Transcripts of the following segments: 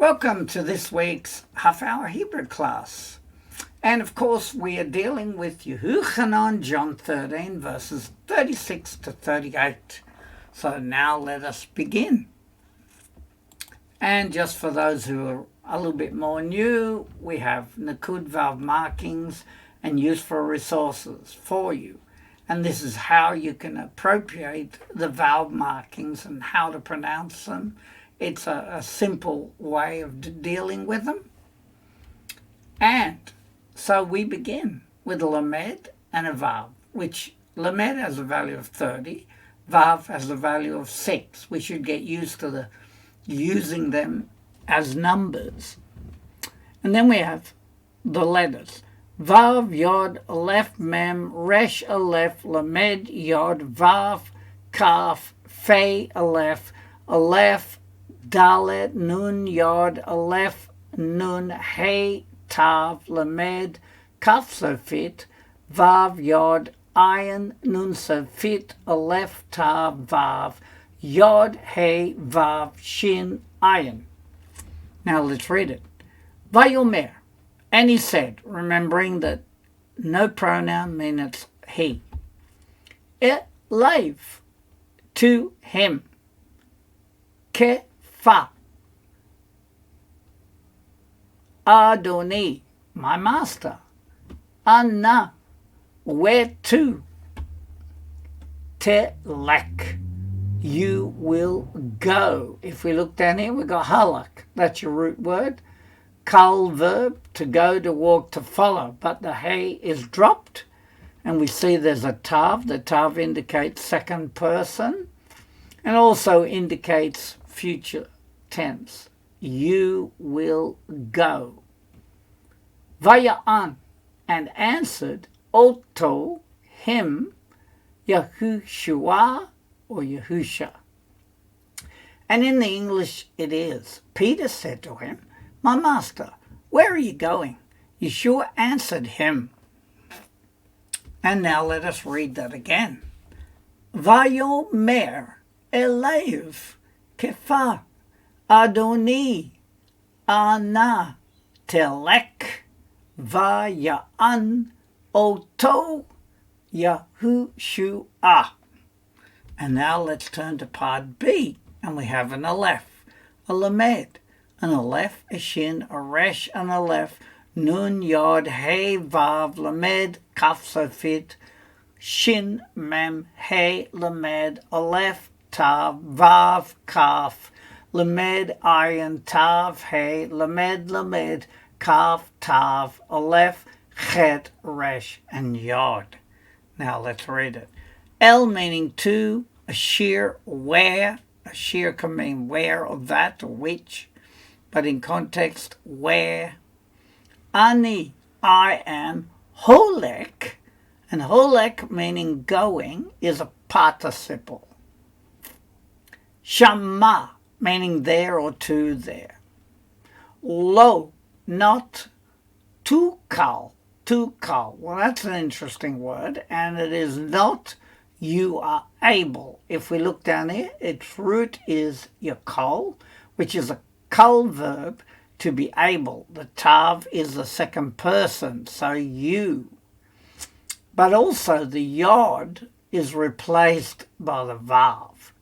Welcome to this week's half-hour Hebrew class. And of course, we are dealing with Yehuchanan, John 13, verses 36 to 38. So now let us begin. And just for those who are a little bit more new, we have Nakud Vav markings and useful resources for you. And this is how you can appropriate the vowel markings and how to pronounce them. It's a simple way of dealing with them. And so we begin with a lamed and a vav, which lamed has a value of 30, vav has a value of 6. We should get used to using them as numbers. And then we have the letters. Vav, Yod, Aleph, Mem, Resh, Aleph, Lamed, Yod, Vav, Kaf, Fe, Aleph, Aleph, Dalet, Nun, Yod, Aleph, Nun, He, Tav, Lamed, Kaf, Sofit, Vav, Yod, Ayin, Nun, Sofit, Aleph, Tav, Vav, Yod, He, Vav, Shin, Ayin. Now let's read it. Vayomer, and he said, remembering that no pronoun means it's he. Elev, to him. Kepha, Adoni, my master. Anna, where to? Telek, you will go. If we look down here, we've got halak. That's your root word. Kal, verb, to go, to walk, to follow. But the hey is dropped. And we see there's a tav. The tav indicates second person. And also indicates future tense. You will go. Vaya'an, and answered, Oto, him, Yahushua, or Yahusha. And in the English it is, Peter said to him, my master, where are you going? Yeshua answered him. And now let us read that again. Vayomer elev Kepha Adoni Ana Telek Vaya'an Oto Yahushua. And now let's turn to part B. And we have an Aleph, a Lamed, an Aleph, a Shin, a Resh, an Aleph, Nun, Yod, He, Vav, Lamed, Kaf, Sofit, Shin, Mem, He, Lamed, Aleph, Tav, Vav, Kaf, Lamed, Ayin, Tav, He, Lamed, Kaf, Tav, Aleph, Chet, Resh, and Yod. Now let's read it. El meaning to, ashir, where. Ashir can mean where or that or which, but in context, where. Ani, I am. Holek, and holek meaning going is a participle. Shama, meaning there or to there. Lo, not tukal. Tukal. Well, that's an interesting word, and it is not you are able. If we look down here, its root is yakol, which is a kol verb, to be able. The tav is the second person, so you. But also the yod is replaced by the vav.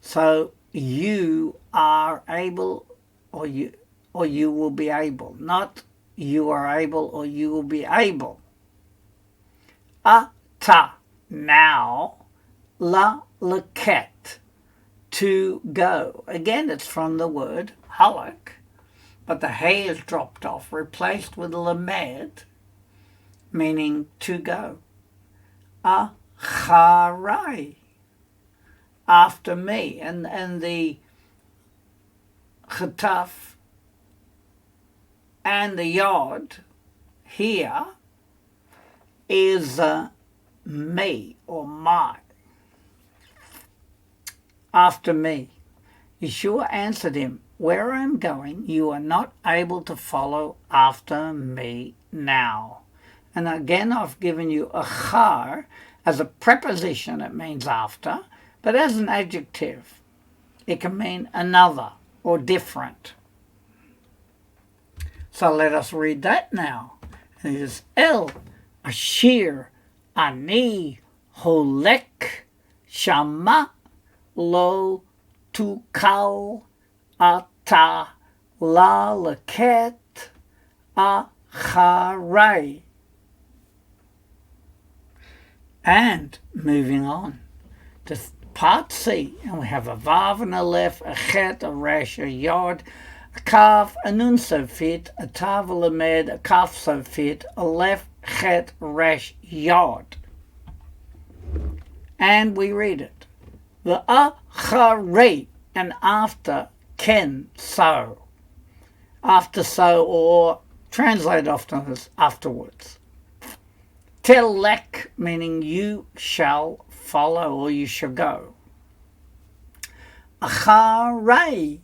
So you are able, or you will be able. Not you are able or you will be able. Ata, now. La leket, to go. Again, it's from the word halak, but the hey is dropped off, replaced with lamed, meaning to go. Acharai, after me. And the chetaf and the yod here is me or my. After me. Yeshua answered him, where I am going, you are not able to follow after me now. And again, I've given you achar as a preposition. It means after, but as an adjective, it can mean another or different. So let us read that now. It is El Ashir Ani Holek Shama Lo Tukal Ata La Leket Acharai. And moving on to part C, and we have a Vav and a Lef, a Chet, a Resh, a Yod, a Kaf, a Nun Sofit, a Tav, a Lamed, a Kaf Sofit, a Lef, Chet, Resh, Yod. And we read it. The Acharei, and after Ken, so. After so, or translated often as afterwards. Telek, meaning you shall follow or you shall go. Acharei,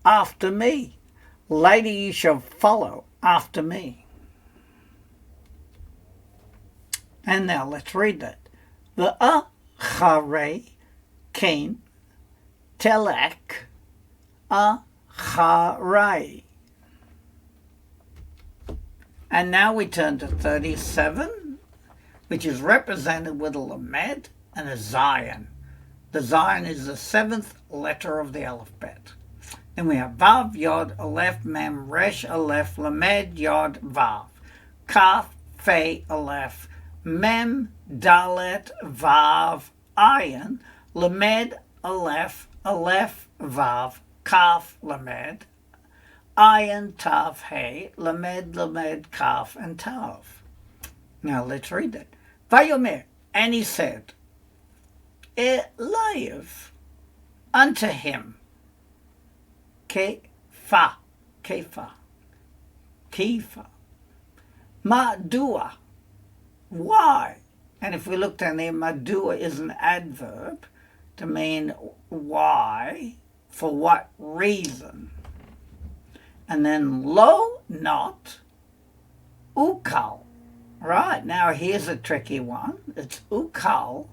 after me. Later you shall follow after me. And now let's read that. The Acharei came, Telek, Acharei. And now we turn to 37, which is represented with a Lamed and a Zion. The Zion is the 7th letter of the alphabet. Then we have Vav, Yod, Aleph, Mem, Resh, Aleph, Lamed, Yod, Vav. Kaf, Fe, Aleph, Mem, Dalet, Vav, Ayin, Lamed, Aleph, Aleph, Vav, Kaf, Lamed, Ayin, Tav, Hey, Lamed, Lamed, Kaf, and Tav. Now let's read that. Vayomer, and he said, Eliav, unto him, Kepha, Madua, why? And if we look down there, Madua is an adverb to mean why, for what reason. And then lo, not, ukal. Right, now here's a tricky one. It's ukal.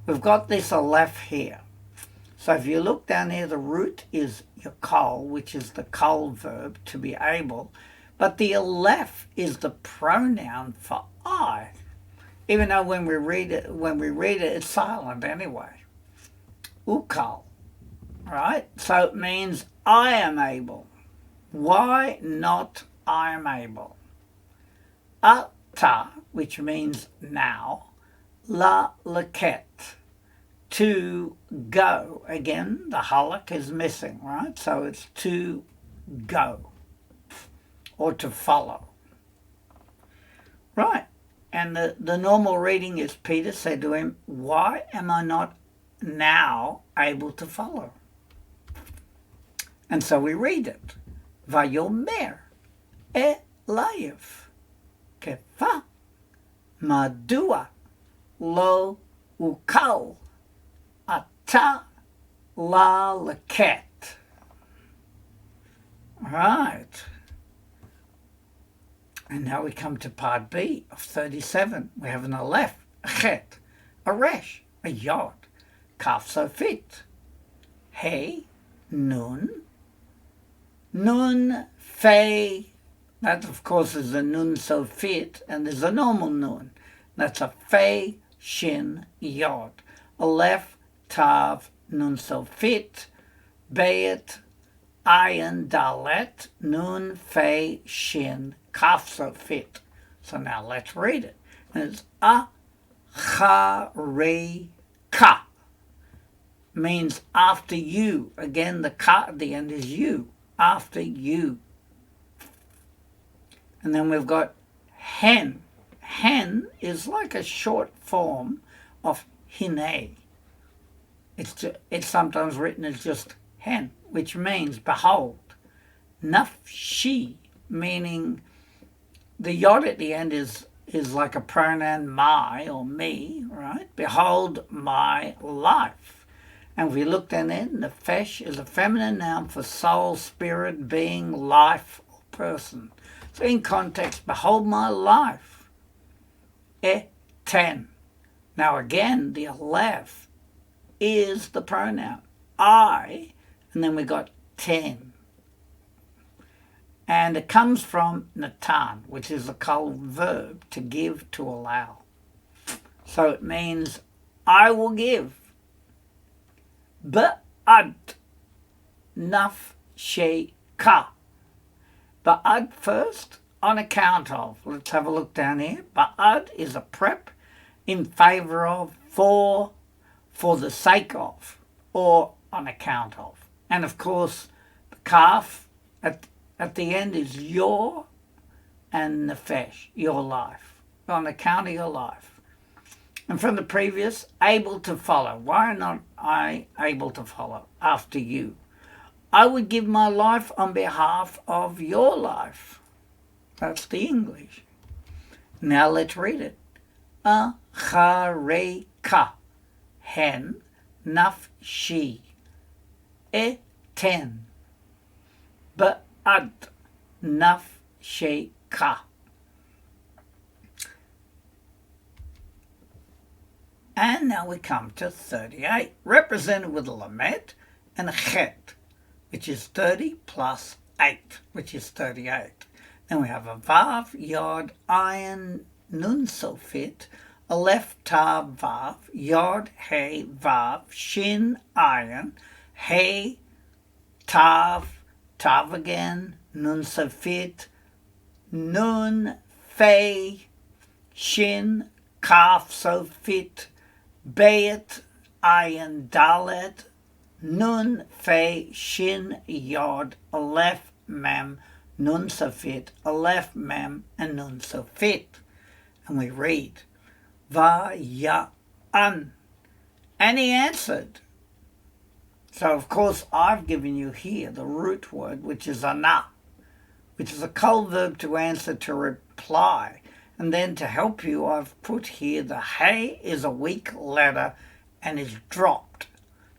We've got this aleph here. So if you look down here, the root is yakal, which is the kol verb, to be able. But the aleph is the pronoun for I. Even though when we read it, it's silent anyway. Ukal. Right? So it means I am able. Why not I am able? Ata, which means now. La leket, to go. Again, the halak is missing, right? So it's to go or to follow. Right. And the normal reading is Peter said to him, why am I not now able to follow? And so we read it. Vayomer Eliav Kepha Madua Lo Ukal Ata La Leket. Right. And now we come to part B of 37. We have an Aleph, a Chet, a Resh, a Yod, Kaf Sofit, Hey, Nun, Nun, Fe, that of course is a Nun Sofit, and there's a normal Nun. That's a Fe, Shin, Yod. Aleph, Tav, Nun Sofit, Bayet, Ayin, Dalet, Nun, Fe, Shin, Kaf Sofit. So now let's read it. And it's Achareka. Means after you. Again, the ka at the end is you. After you. And then we've got hen. Hen is like a short form of hine. It's sometimes written as just hen, which means behold. Nafshi, meaning the yod at the end is like a pronoun my or me, right? Behold my life. And if we look down there, nefesh is a feminine noun for soul, spirit, being, life, or person. So in context, behold my life. Ten. Now again, the aleph is the pronoun. I, and then we got ten. And it comes from natan, which is a kal verb, to give, to allow. So it means, I will give. Ba'ad nafsheka. Ba'ad first, on account of. Let's have a look down here. Ba'ad is a prep in favor of, for the sake of, or on account of. And of course, the kaf at the end is your, and nefesh, your life, on account of your life. And from the previous, able to follow. Why not I able to follow after you? I would give my life on behalf of your life. That's the English. Now let's read it. Achareka hen nafshi eten ba'ad nafsheka. And now we come to 38, represented with a lamed and a chet, which is 30 plus 8, which is 38. Then we have a vav, yod, ayin, nun sofit, aleph, tav, vav, yod, hey, vav, shin, ayin, hey, tav, tav again, nun sofit, nun, fei, shin, kaf, sofit, Bayet, ayin, dalet, nun, fe, shin, yod, aleph, mem, nun, sofit, aleph, mem, and nun, sofit. And we read, Va-ya-an. And he answered. So, of course, I've given you here the root word, which is ana, which is a kal verb to answer, to reply. And then to help you, I've put here the hey is a weak letter and is dropped.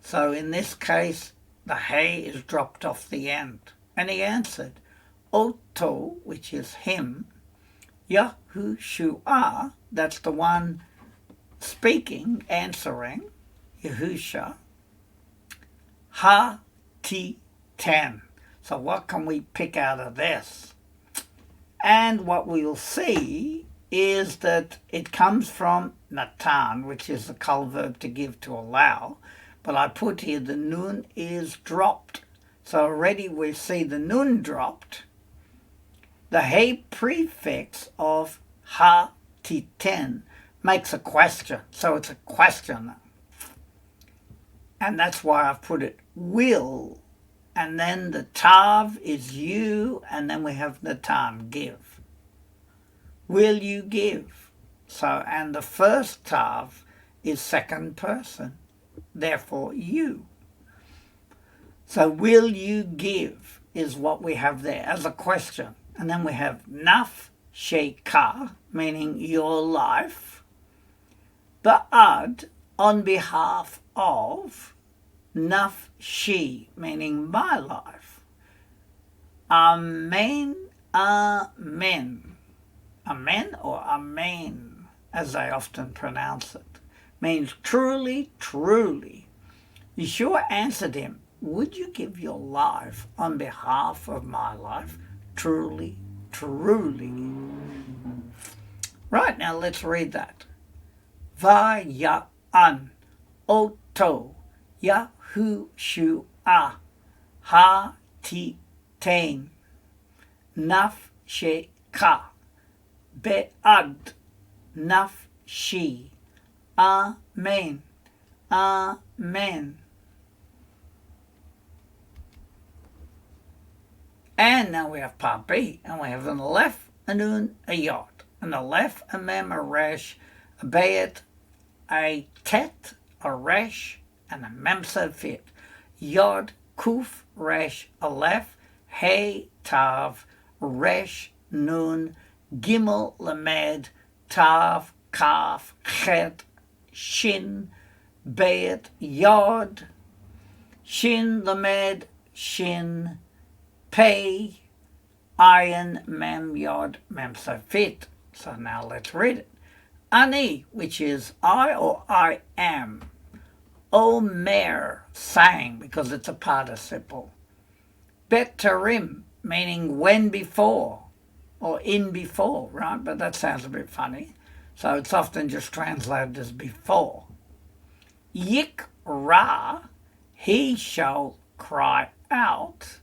So in this case, the hey is dropped off the end. And he answered, Oto, which is him, Yahushua, that's the one speaking, answering, Yahusha, Ha-ti-ten. So what can we pick out of this? And what we'll see is that it comes from natan, which is the kal verb to give, to allow. But I put here the nun is dropped. So already we see the nun dropped. The hey prefix of ha-ti-ten makes a question. So it's a question. And that's why I've put it will. And then the tav is you, and then we have natan, give. Will you give? So, and the first tav is second person, therefore you. So will you give is what we have there as a question. And then we have naf sheka, meaning your life. Ba'ad, on behalf of. Nafshi, meaning my life. Amen, amen. Amen or amen, as they often pronounce it, means truly, truly. Yeshua answered him, would you give your life on behalf of my life? Truly, truly. Right, now let's read that. Va-ya-an, oto, Yahushua, ha-ti-ten, nafsheka, be'ad, nafshi, amen, amen. And now we have part B, and we have an aleph, a nun, a yod. An aleph, a mem, a resh, a bayet, a tet, a resh, and a mem sofit. Yod, kuf, resh, aleph, hey, tav, resh, nun, gimel, lamed, tav, kaf, chet, shin, bayet, yod, shin, lamed, shin, pei, ayin, mem, yod, mem sofit. So now let's read it. Ani, which is I or I am. Omer, saying, because it's a participle. Betarim, meaning when before or in before, right? But that sounds a bit funny. So it's often just translated as before. Yikra, he shall cry out.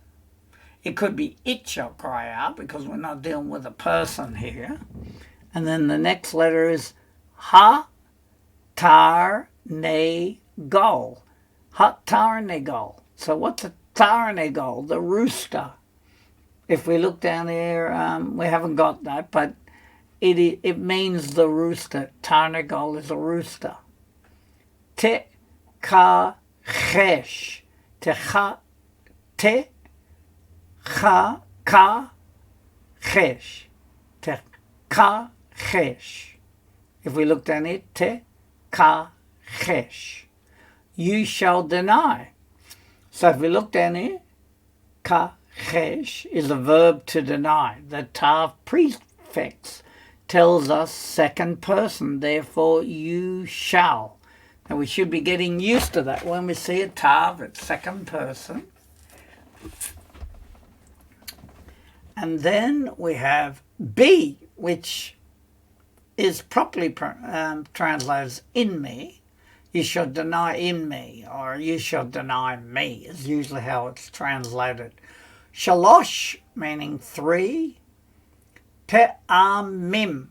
It could be it shall cry out because we're not dealing with a person here. And then the next letter is ha tar ne gol. Ha tar ne gol. So what's a tar ne gol? The rooster. If we look down here, we haven't got that, but it means the rooster. Tar ne gol is a rooster. Te ka chesh. Te ka chesh. Te ka chesh. If we look down here, te ka chesh. You shall deny. So if we look down here, ka chesh is a verb to deny. The tav prefix tells us second person, therefore you shall. And we should be getting used to that. When we see a tav, it's second person. And then we have be, which is properly translated as in me. You shall deny in me, or you shall deny me, is usually how it's translated. Shalosh, meaning three. Pe'amim.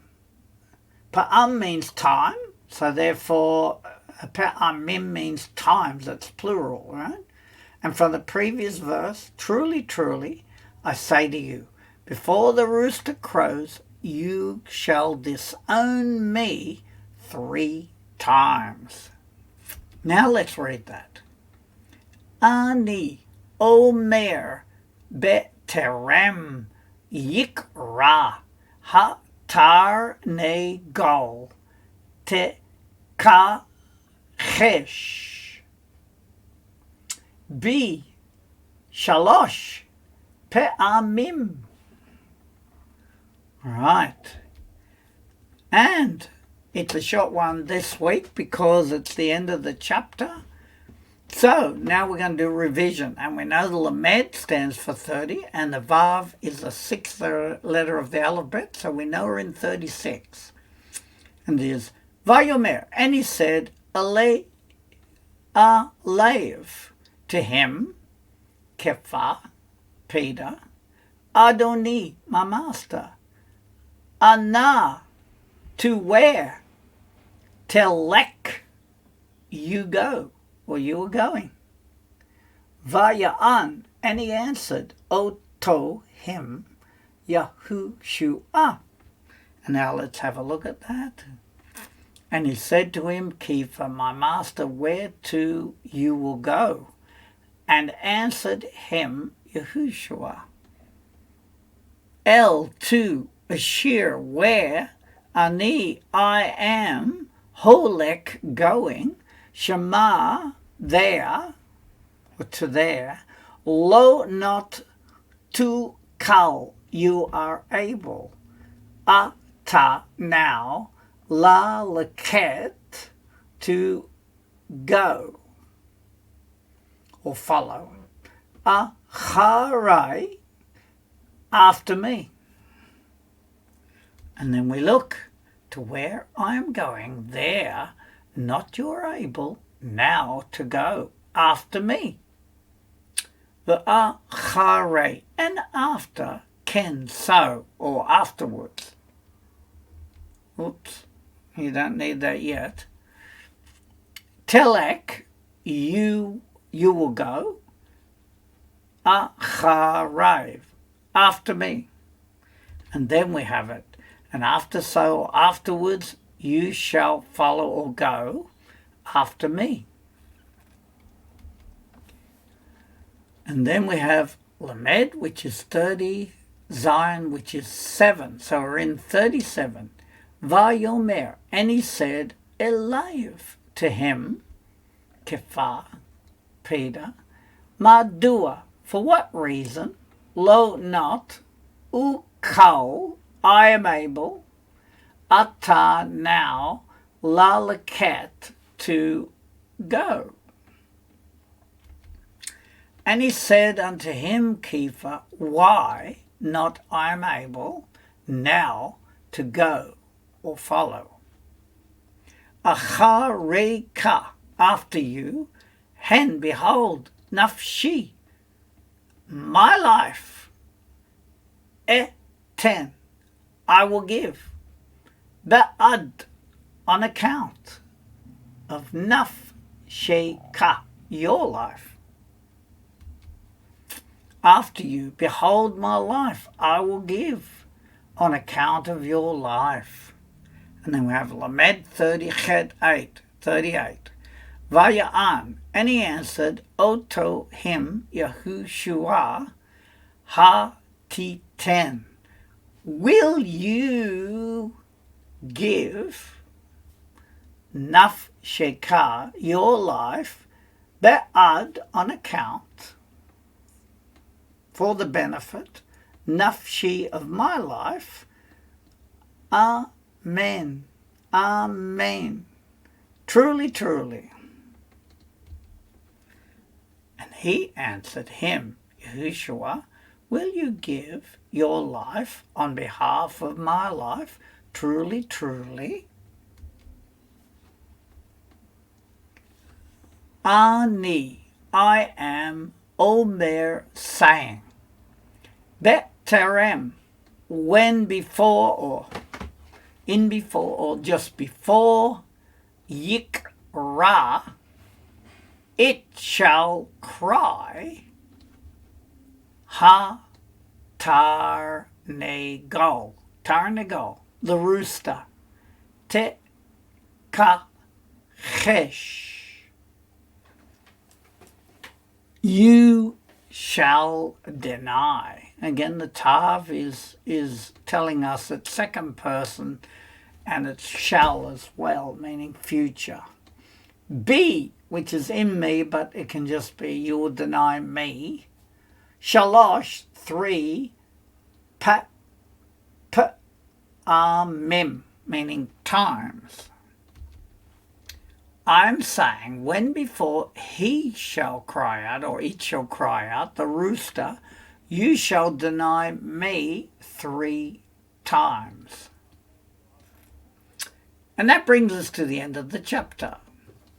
Pe'am means time, so therefore pe'amim means times, that's plural, right? And from the previous verse, truly, truly, I say to you, before the rooster crows, you shall disown me 3 times. Now let's read that. Ani omer beterem yikra hatar negol te kachesh. B. Shalosh pe'amim. Right. And it's a short one this week because it's the end of the chapter. So now we're going to do revision. And we know the Lamed stands for 30 and the Vav is the 6th letter of the alphabet. So we know we're in 36. And there's Vayomer. And he said, Alev, to him, Kepha, Peter, Adoni, my master, Ana, to where? Telek, you go, or you are going. Vaya'an, and he answered, Oto, him, Yahushua. And now let's have a look at that. And he said to him, Kepha, my master, where to you will go? And answered him, Yahushua, El, to Ashir, where, Ani, I am, Holek, going, Shema, there, or to there, Lo, not to kal, you are able, Ata, now, La, leket, to go, or follow, Acharai, after me. And then we look to where I am going, there, not you are able now to go, after me. The achare, and after, ken, so, or afterwards. Oops, you don't need that yet. Telek, you will go. Achare, after me. And then we have it. And after so, afterwards, you shall follow or go after me. And then we have Lamed, which is 30, Zion, which is 7. So we're in 37. Vayomer, and he said, Eliv, to him, Kepha, Peter, Madua, for what reason? Lo, not, Ukal, I am able, Ata, now, Lalaket, to go. And he said unto him, Kepha, why not I am able now to go or follow. Achareka, after you, hen, behold, nafshi, my life, eten, I will give, ba'ad, on account of nafsheka, your life. After you, behold my life, I will give on account of your life. And then we have Lamed 38. Vaya'an, and he answered, Oto him Yahushua ha-titen. Will you give nafsheka, your life, be'ad, on account, for the benefit, nafshi, of my life, Amen. Amen. Truly, truly. And he answered him, Yeshua, will you give your life on behalf of my life? Truly, truly. Ani, I am Omer, saying, Beterem, when before, or in before, or just before, Yikra, it shall cry, Ha-tar-negol, the rooster, Te-ka-chesh, you shall deny. Again, the tav is telling us that second person, and it's shall as well, meaning future. Be, which is in me, but it can just be you will deny me. Shalosh, 3, mim, meaning times. I'm saying when before he shall cry out, or it shall cry out, the rooster, you shall deny me 3 times. And that brings us to the end of the chapter.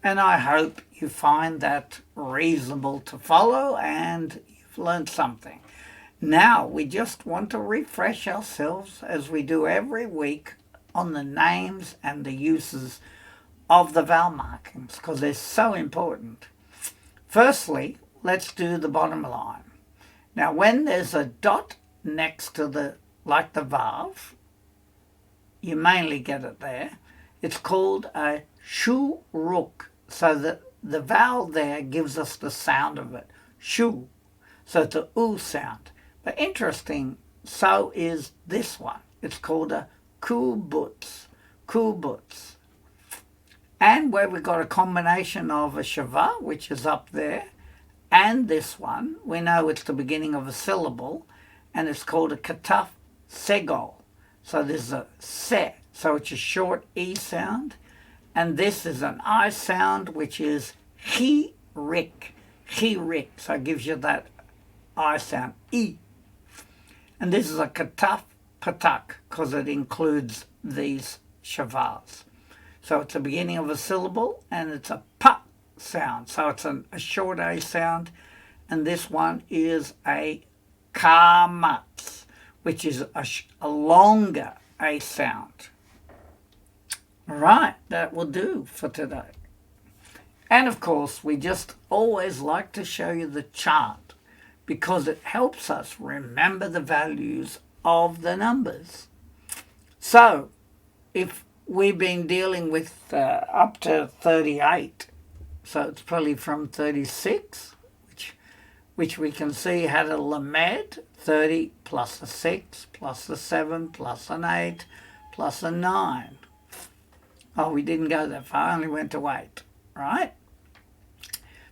And I hope you find that reasonable to follow and you've learned something. Now we just want to refresh ourselves, as we do every week, on the names and the uses of the vowel markings, because they're so important. Firstly, let's do the bottom line. Now, when there's a dot next to the, like the vav, you mainly get it there, it's called a shuruk. So that the vowel there gives us the sound of it, shu. So it's a oo sound. But interesting, so is this one. It's called a kubutz. Kubutz. And where we've got a combination of a shava, which is up there, and this one, we know it's the beginning of a syllable, and it's called a kataf segol. So there's a se, so it's a short E sound, and this is an I sound, which is chirik, chirik, so it gives you that I sound, E. And this is a kataf patak, because it includes these shavas. So it's the beginning of a syllable, and it's a pa sound. So it's a short A sound. And this one is a kamatz, which is a longer A sound. Right, that will do for today. And of course, we just always like to show you the chart, because it helps us remember the values of the numbers. So, if we've been dealing with up to 38, so it's probably from 36, which we can see had a lamed, 30 plus a 6 plus a 7 plus an 8 plus a 9. Oh, we didn't go that far, only went to 8, right?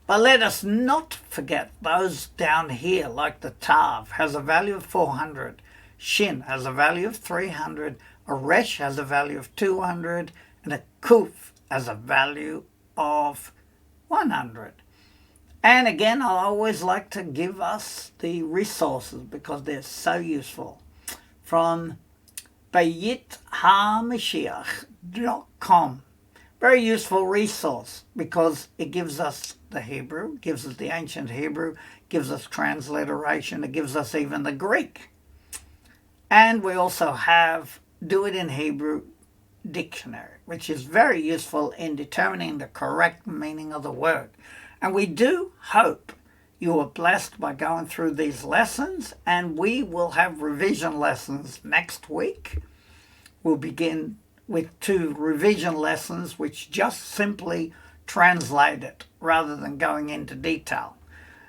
But let us not forget those down here, like the tav has a value of 400, shin has a value of 300, a resh has a value of 200, and a kuf has a value of 100. And again, I always like to give us the resources because they're so useful. From BayitHaMashiach.com. Very useful resource because it gives us the Hebrew, gives us the ancient Hebrew, gives us transliteration, it gives us even the Greek. And we also have Do It in Hebrew dictionary, which is very useful in determining the correct meaning of the word. And we do hope you are blessed by going through these lessons, and we will have revision lessons next week. We'll begin with 2 revision lessons which just simply translate it rather than going into detail.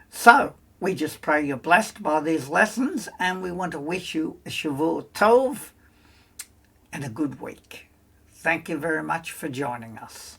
So we just pray you're blessed by these lessons, and we want to wish you a Shavua Tov and a good week. Thank you very much for joining us.